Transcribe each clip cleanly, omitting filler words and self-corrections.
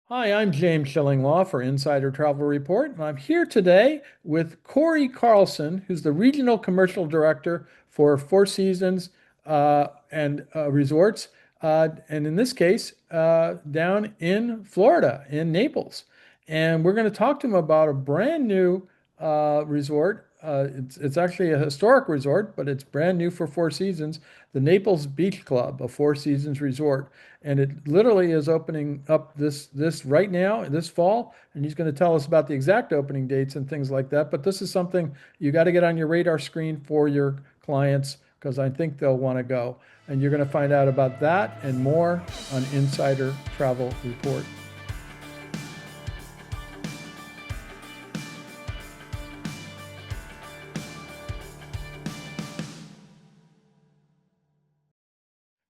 Hi, I'm James Shillinglaw for Insider Travel Report, and I'm here today with Corey Carlson, who's the Regional Commercial Director for Four Seasons and Resorts, and in this case, down in Florida, in Naples. And we're going to talk to him about a brand new resort. It's actually a historic resort, but it's brand new for Four Seasons, the Naples Beach Club, a Four Seasons resort, and it literally is opening up this right now, this fall. And he's going to tell us about the exact opening dates and things like that. But this is something you got to get on your radar screen for your clients because I think they'll want to go. And you're going to find out about that and more on Insider Travel Report.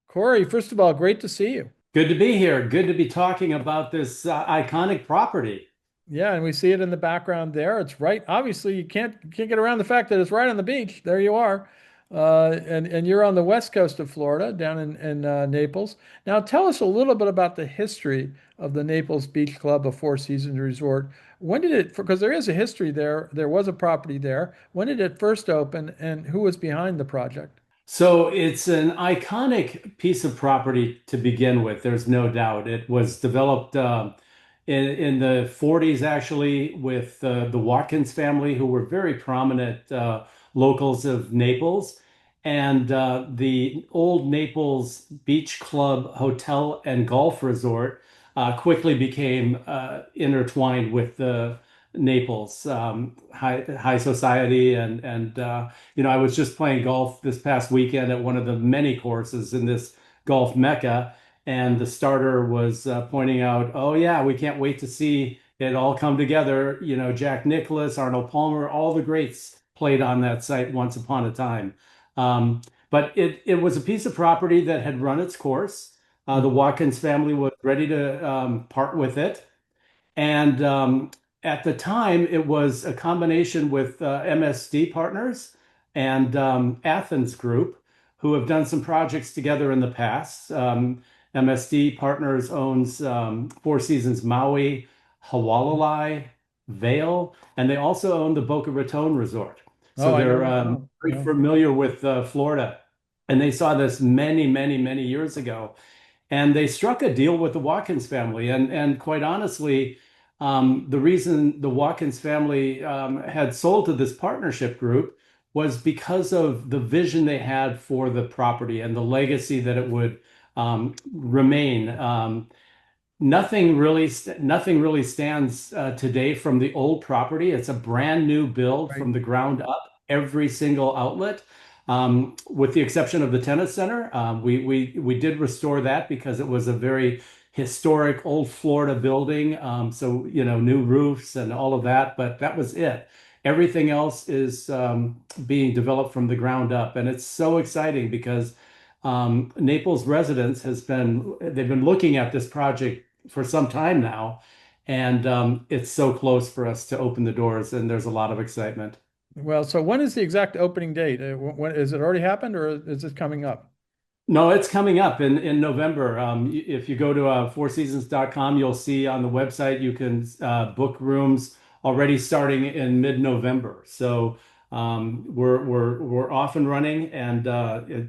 Corey, first of all, great to see you. Good to be here. Good to be talking about this iconic property. Yeah, and we see it in the background there. It's right. Obviously, you can't get around the fact that it's right on the beach. There you are, and you're on the west coast of Florida, down in Naples. Now, tell us a little bit about the history of the Naples Beach Club, a Four Seasons resort. When did it? Because there is a history there. There was a property there. When did it first open, and who was behind the project? So it's an iconic piece of property to begin with. There's no doubt. It was developed in the 40s, actually, with the Watkins family, who were very prominent locals of Naples. And the old Naples Beach Club Hotel and Golf Resort quickly became intertwined with the Naples high society and I was just playing golf this past weekend at one of the many courses in this golf mecca, and the starter was pointing out, "Oh yeah, we can't wait to see it all come together." Jack Nicklaus, Arnold Palmer, all the greats played on that site once upon a time. Um, but it was a piece of property that had run its course. The Mhm. Watkins family was ready to part with it. And at the time, it was a combination with MSD Partners and Athens Group, who have done some projects together in the past. MSD Partners owns Four Seasons Maui, Hawalalai, Vail, and they also own the Boca Raton Resort. Oh, So I know they're that well. very Yeah. familiar with Florida. And they saw this many, many, many years ago, and they struck a deal with the Watkins family. And quite honestly, the reason the Watkins family had sold to this partnership group was because of the vision they had for the property and the legacy that it would remain. Nothing really stands today from the old property. It's a brand new build Right. from the ground up, every single outlet, with the exception of the tennis center. We did restore that because it was a very historic old Florida building. So new roofs and all of that, but that was it. Everything else is being developed from the ground up, and it's so exciting because Naples residents they've been looking at this project for some time now, and it's so close for us to open the doors, and there's a lot of excitement. Well, so when is the exact opening date? When is it already happened or is it coming up? No, it's coming up in November. If you go to fourseasons.com, you'll see on the website you can book rooms already starting in mid-November. So we're off and running, and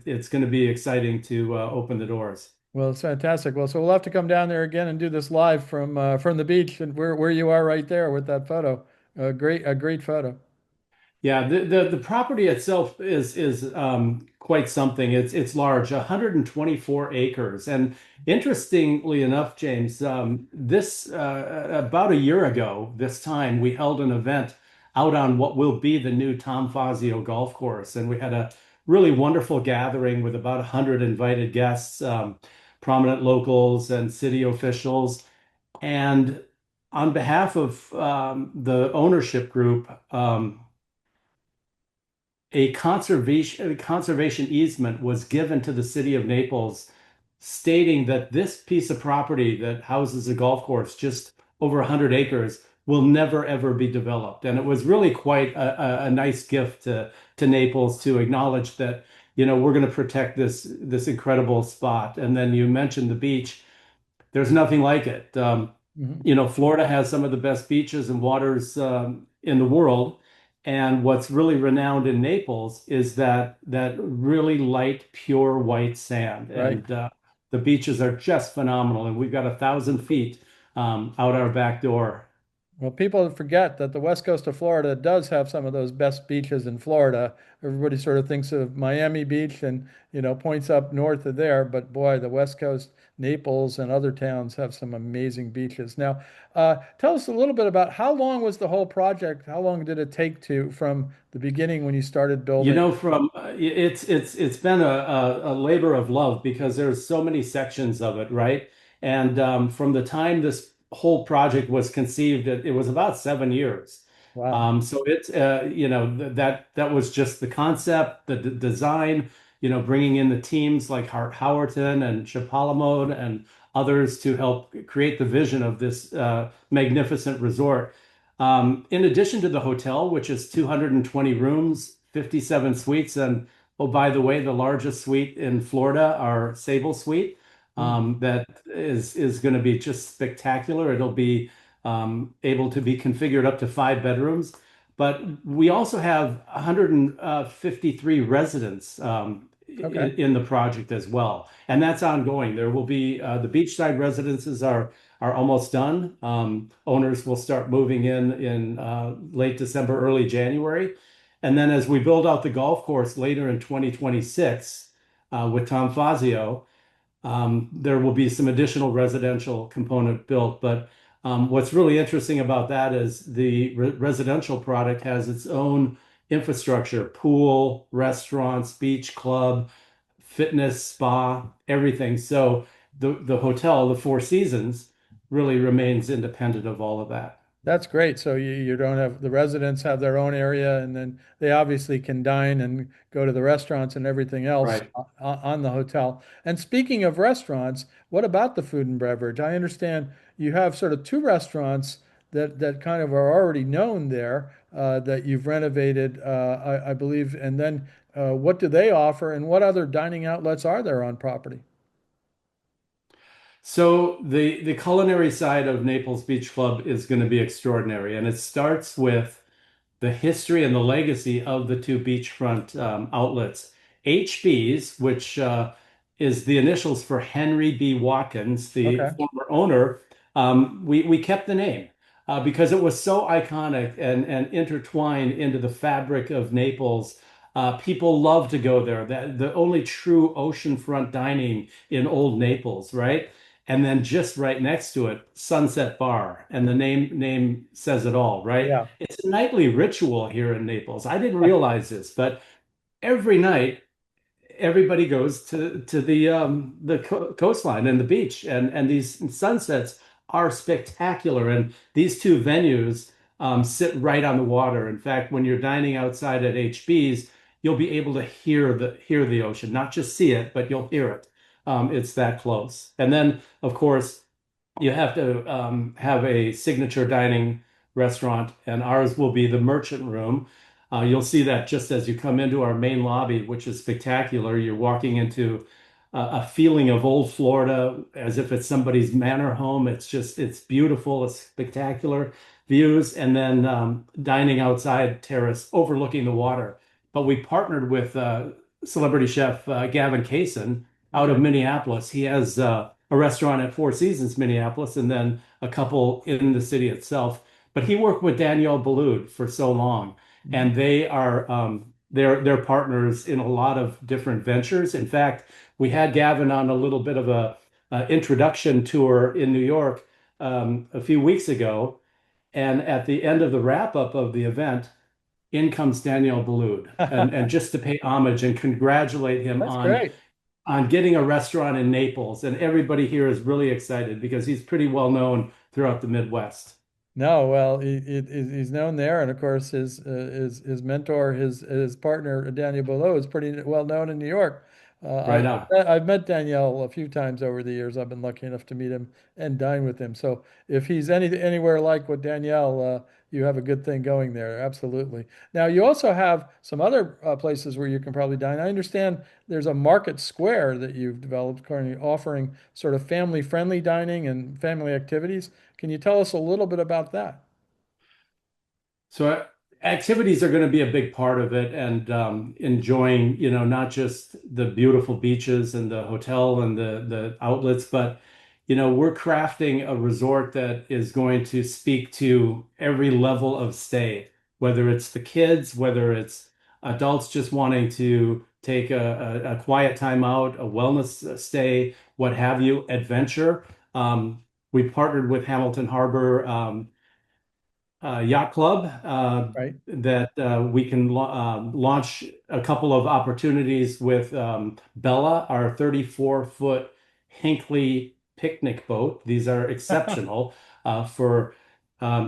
it's going to be exciting to open the doors. Well, it's fantastic. Well, so we'll have to come down there again and do this live from the beach and where you are right there with that photo. A great photo. Yeah, the property itself is quite something. It's large, 124 acres. And interestingly enough, James, this about a year ago, this time we held an event out on what will be the new Tom Fazio golf course, and we had a really wonderful gathering with about 100 invited guests, prominent locals and city officials. And on behalf of the ownership group, a conservation easement was given to the city of Naples, stating that this piece of property that houses a golf course, just over 100 acres, will never ever be developed. And it was really quite a nice gift to Naples to acknowledge that, we're going to protect this incredible spot. And then you mentioned the beach. There's nothing like it. Mhm. Florida has some of the best beaches and waters in the world. And what's really renowned in Naples is that really light, pure white sand. Right. And the beaches are just phenomenal. And we've got 1,000 feet out our back door. Well, people forget that the west coast of Florida does have some of those best beaches in Florida. Everybody sort of thinks of Miami Beach and, points up north of there, but boy, the west coast, Naples and other towns have some amazing beaches. Now, tell us a little bit about how long was the whole project? How long did it take to from the beginning when you started building? From it's been a labor of love because there's so many sections of it, right? And from the time this whole project was conceived, it was about 7 years. Wow. So it's that was just the concept, the d design, bringing in the teams like Hart Howerton and Chapalamode and others to help create the vision of this magnificent resort. In addition to the hotel, which is 220 rooms, 57 suites, and oh, by the way, the largest suite in Florida, our Sable Suite, Hmm. that is going to be just spectacular. It'll be able to be configured up to 5 bedrooms. But we also have 153 residents Okay. in the project as well, and that's ongoing. There will be the beachside residences are almost done. Owners will start moving in late December, early January. And then as we build out the golf course later in 2026 with Tom Fazio, there will be some additional residential component built. But what's really interesting about that is the residential product has its own infrastructure, pool, restaurants, beach club, fitness, spa, everything. So the hotel, the Four Seasons, really remains independent of all of that. That's great. So you don't have the residents have their own area and then they obviously can dine and go to the restaurants and everything else Right. on the hotel. And speaking of restaurants, what about the food and beverage? I understand you have sort of two restaurants that kind of are already known there that you've renovated, I believe. And then what do they offer and what other dining outlets are there on property? So the culinary side of Naples Beach Club is going to be extraordinary, and it starts with the history and the legacy of the two beachfront outlets. HB's, which is the initials for Henry B. Watkins, the Okay. former owner, we kept the name because it was so iconic and intertwined into the fabric of Naples. People love to go there. The only true oceanfront dining in Old Naples, right? And then just right next to it, Sunset Bar, and the name says it all, right? Yeah. It's a nightly ritual here in Naples. I didn't realize this, but every night everybody goes to the coastline and the beach, and these sunsets are spectacular. And these two venues sit right on the water. In fact, when you're dining outside at HB's, you'll be able to hear the ocean, not just see it, but you'll hear it. It's that close. And then, of course, you have to have a signature dining restaurant, and ours will be the Merchant Room. You'll see that just as you come into our main lobby, which is spectacular. You're walking into a feeling of old Florida as if it's somebody's manor home. It's beautiful, it's spectacular views, and then dining outside terrace overlooking the water. But we partnered with celebrity chef Gavin Kaysen out of Okay. Minneapolis. He has a restaurant at Four Seasons, Minneapolis, and then a couple in the city itself. But he worked with Danielle Boulud for so long, Mhm. and they are they're partners in a lot of different ventures. In fact, we had Gavin on a little bit of a introduction tour in New York a few weeks ago, and at the end of the wrap up of the event, in comes Danielle Boulud, and just to pay homage and congratulate him That's great. on getting a restaurant in Naples. And everybody here is really excited because he's pretty well known throughout the Midwest. No, well, he's known there, and of course, his mentor, his partner Daniel Boileau is pretty well known in New York. Right on. I've met Danielle a few times over the years. I've been lucky enough to meet him and dine with him. So if he's anywhere like with Danielle, you have a good thing going there. Absolutely. Now you also have some other places where you can probably dine. I understand there's a market square that you've developed currently offering sort of family-friendly dining and family activities. Can you tell us a little bit about that? So activities are going to be a big part of it, and enjoying, not just the beautiful beaches and the hotel and the outlets, but we're crafting a resort that is going to speak to every level of stay, whether it's the kids, whether it's adults just wanting to take a quiet time out, a wellness stay, what have you, adventure. We partnered with Hamilton Harbor. Yacht Club Right. that we can launch a couple of opportunities with Bella, our 34-foot Hinckley picnic boat. These are exceptional for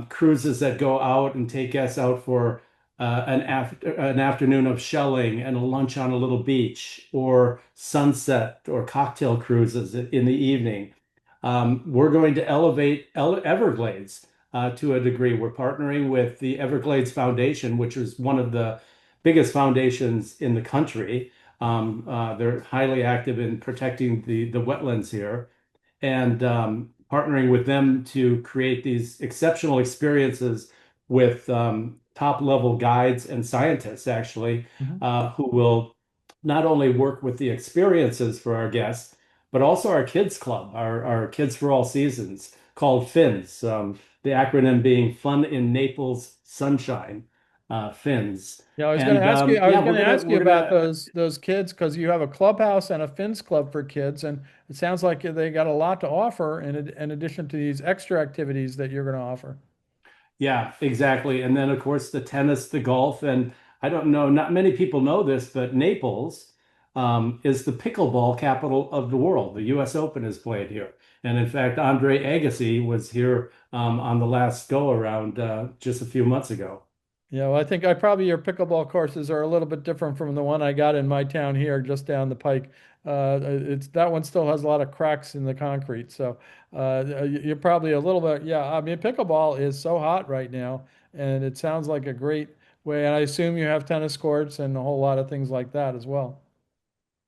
cruises that go out and take us out for an afternoon of shelling and a lunch on a little beach, or sunset or cocktail cruises in the evening. We're going to elevate Everglades to a degree. We're partnering with the Everglades Foundation, which is one of the biggest foundations in the country. They're highly active in protecting the wetlands here, and partnering with them to create these exceptional experiences with top level guides and scientists, actually, Mhm. who will not only work with the experiences for our guests, but also our kids club, our Kids for All Seasons, called FINS, the acronym being Fun in Naples Sunshine, FINS. Yeah, I was going to And ask you. I was yeah, going to ask you we're about gonna those kids because you have a clubhouse and a Finns club for kids, and it sounds like they got a lot to offer in addition to these extra activities that you're going to offer. Yeah, exactly. And then, of course, the tennis, the golf, and I don't know, not many people know this, but Naples is the pickleball capital of the world. The U.S. Open is played here. And in fact, Andre Agassi was here on the last go around just a few months ago. Yeah, well, I think I probably your pickleball courses are a little bit different from the one I got in my town here, just down the pike. It's that one still has a lot of cracks in the concrete, so you're probably a little bit. Yeah, I mean, pickleball is so hot right now, and it sounds like a great way. And I assume you have tennis courts and a whole lot of things like that as well.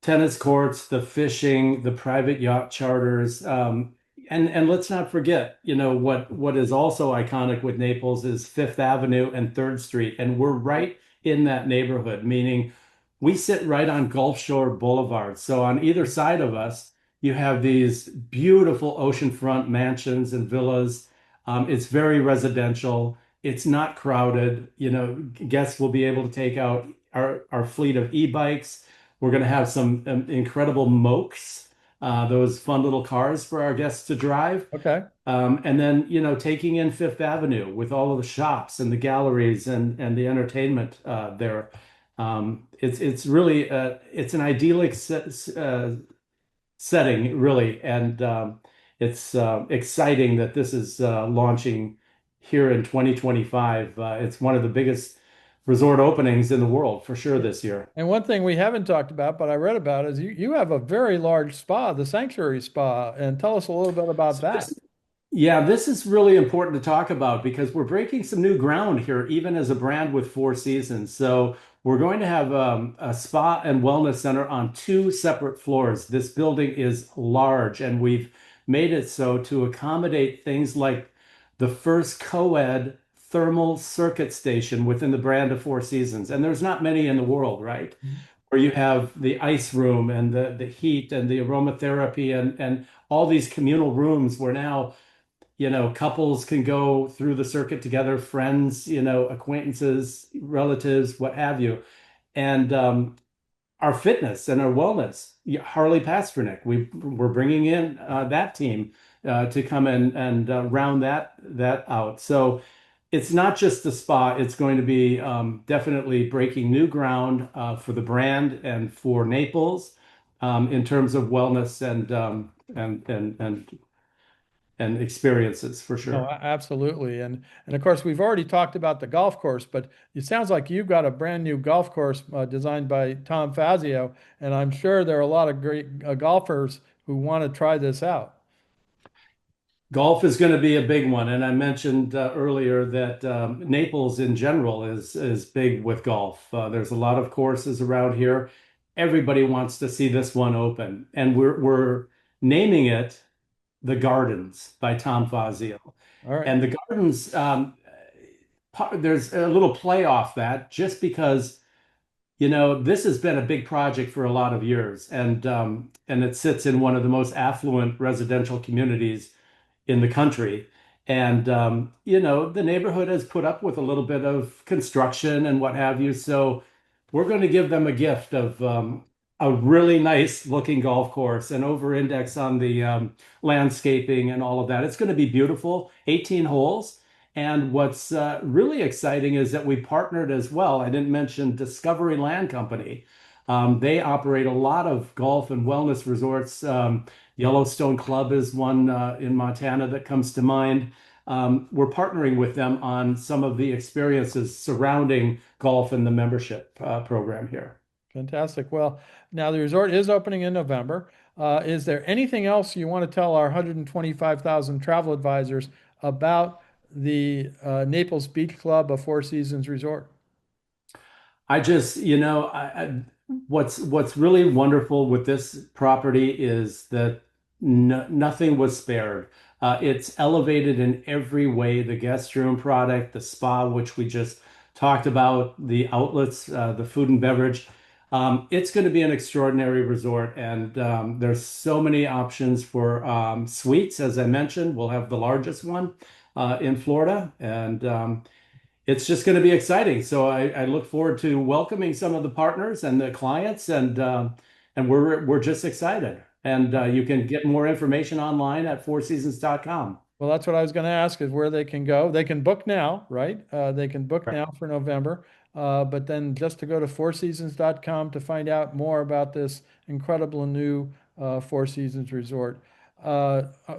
Tennis courts, the fishing, the private yacht charters, and let's not forget, what is also iconic with Naples is Fifth Avenue and Third Street, and we're right in that neighborhood, meaning we sit right on Gulf Shore Boulevard. So on either side of us, you have these beautiful oceanfront mansions and villas. It's very residential. It's not crowded. Guests will be able to take out our fleet of e-bikes. We're going to have some incredible mokes, those fun little cars for our guests to drive. Okay. And then, taking in Fifth Avenue with all of the shops and the galleries and the entertainment there. It's really it's an idyllic setting, really, and it's exciting that this is launching here in 2025. It's one of the biggest resort openings in the world for sure this year. And one thing we haven't talked about, but I read about, is you have a very large spa, the Sanctuary Spa, and tell us a little bit about So that. this Yeah, this is really important to talk about because we're breaking some new ground here, even as a brand with Four Seasons. So we're going to have a spa and wellness center on two separate floors. This building is large, and we've made it so to accommodate things like the first co-ed thermal circuit station within the brand of Four Seasons. And there's not many in the world, right? Where you have the ice room and the heat and the aromatherapy and all these communal rooms where now couples can go through the circuit together, friends, acquaintances, relatives, what have you. And our fitness and our wellness. Harley Pasternak, we're bringing in that team to come in and round that out. So it's not just the spa; it's going to be definitely breaking new ground for the brand and for Naples in terms of wellness and and experiences for No, sure. absolutely. And of course, we've already talked about the golf course, but it sounds like you've got a brand new golf course designed by Tom Fazio, and I'm sure there are a lot of great golfers who want to try this out. Golf is going to be a big one, and I mentioned earlier that Naples in general is big with golf. There's a lot of courses around here. Everybody wants to see this one open, and we're naming it the Gardens by Tom Fazio. All right. And the Gardens, there's a little play off that just because, this has been a big project for a lot of years, and it sits in one of the most affluent residential communities in the country. And, the neighborhood has put up with a little bit of construction and what have you. So we're going to give them a gift of a really nice looking golf course and over index on the landscaping and all of that. It's going to be beautiful, 18 holes. And what's really exciting is that we partnered as well. I didn't mention Discovery Land Company. They operate a lot of golf and wellness resorts. Yellowstone Club is one in Montana that comes to mind. We're partnering with them on some of the experiences surrounding golf and the membership program here. Fantastic. Well, now the resort is opening in November. Is there anything else you want to tell our 125,000 travel advisors about the Naples Beach Club, a Four Seasons resort? I just, what's really wonderful with this property is that nothing was spared. It's elevated in every way. The guest room product, the spa, which we just talked about, the outlets, the food and beverage. It's going to be an extraordinary resort, and there's so many options for suites. As I mentioned, we'll have the largest one in Florida, and it's just going to be exciting. So I look forward to welcoming some of the partners and the clients, and we're just excited. And you can get more information online at fourseasons.com. Well, that's what I was going to ask is where they can go. They can book now, right? They can book now for November. But then just to go to fourseasons.com to find out more about this incredible new Four Seasons resort. Uh, uh,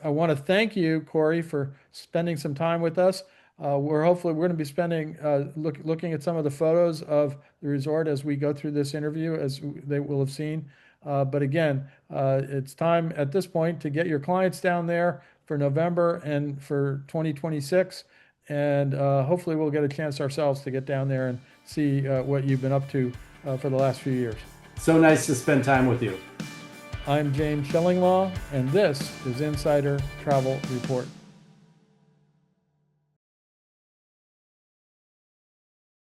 I want to thank you, Corey, for spending some time with us. We're going to be spending looking at some of the photos of the resort as we go through this interview, as they will have seen. But again, it's time at this point to get your clients down there for November and for 2026. And hopefully we'll get a chance ourselves to get down there and see what you've been up to for the last few years. So nice to spend time with you. I'm James Shillinglaw, and this is Insider Travel Report.